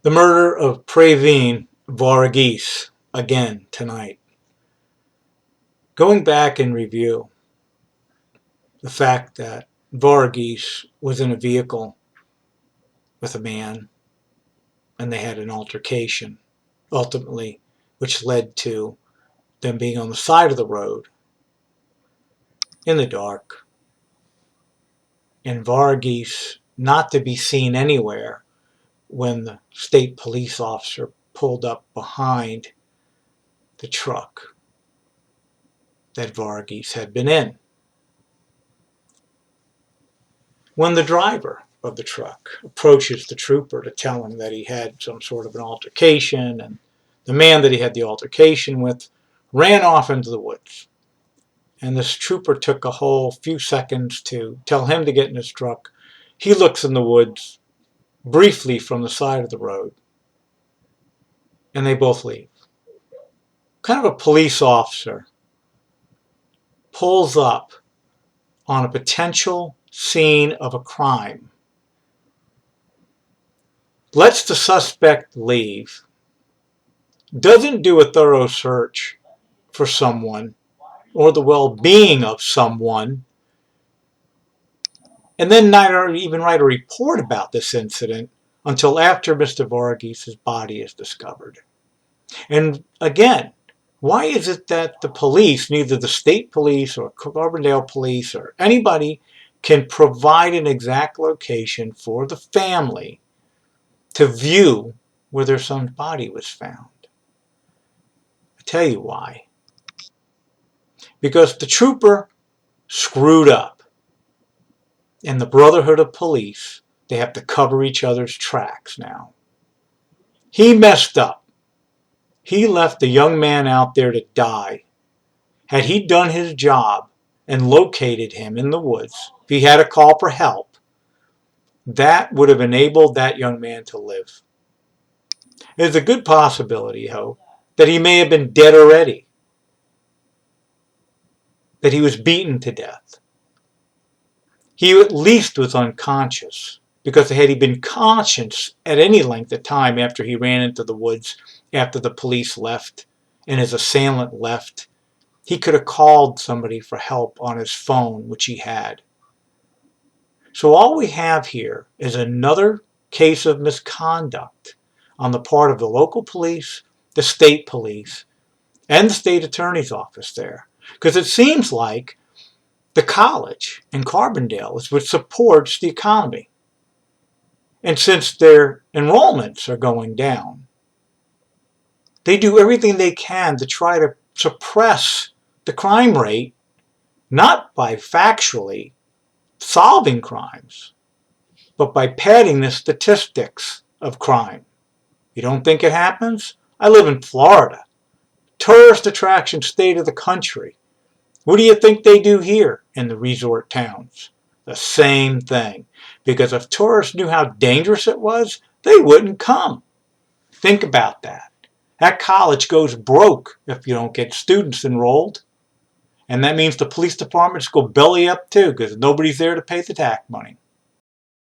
The murder of Pravin Varughese again tonight. Going back in review, the fact that Varughese was in a vehicle with a man and they had an altercation, ultimately, which led to them being on the side of the road in the dark, and Varughese not to be seen anywhere when the state police officer pulled up behind the truck that Varughese had been in. When the driver of the truck approaches the trooper to tell him that he had some sort of an altercation, and the man that he had the altercation with ran off into the woods. And this trooper took a whole few seconds to tell him to get in his truck. He looks in the woods briefly from the side of the road, and they both leave. Kind of a police officer pulls up on a potential scene of a crime, lets the suspect leave, doesn't do a thorough search for someone or the well-being of someone, and then not even write a report about this incident until after Mr. Varughese's body is discovered. And again, why is it that the police, neither the state police or Carbondale police or anybody, can provide an exact location for the family to view where their son's body was found? I tell you why. Because the trooper screwed up. And the Brotherhood of Police, they have to cover each other's tracks now. He messed up. He left the young man out there to die. Had he done his job and located him in the woods, if he had a call for help, that would have enabled that young man to live. There's a good possibility, though, that he may have been dead already, that he was beaten to death. He at least was unconscious, because had he been conscious at any length of time after he ran into the woods, after the police left and his assailant left, he could have called somebody for help on his phone, which he had. So all we have here is another case of misconduct on the part of the local police, the state police, and the state attorney's office there. Because it seems like the college in Carbondale is what supports the economy. And since their enrollments are going down, they do everything they can to try to suppress the crime rate, not by factually solving crimes, but by padding the statistics of crime. You don't think it happens? I live in Florida, tourist attraction state of the country. What do you think they do here in the resort towns? The same thing. Because if tourists knew how dangerous it was, they wouldn't come. Think about that. That college goes broke if you don't get students enrolled. And that means the police departments go belly up too, because nobody's there to pay the tax money.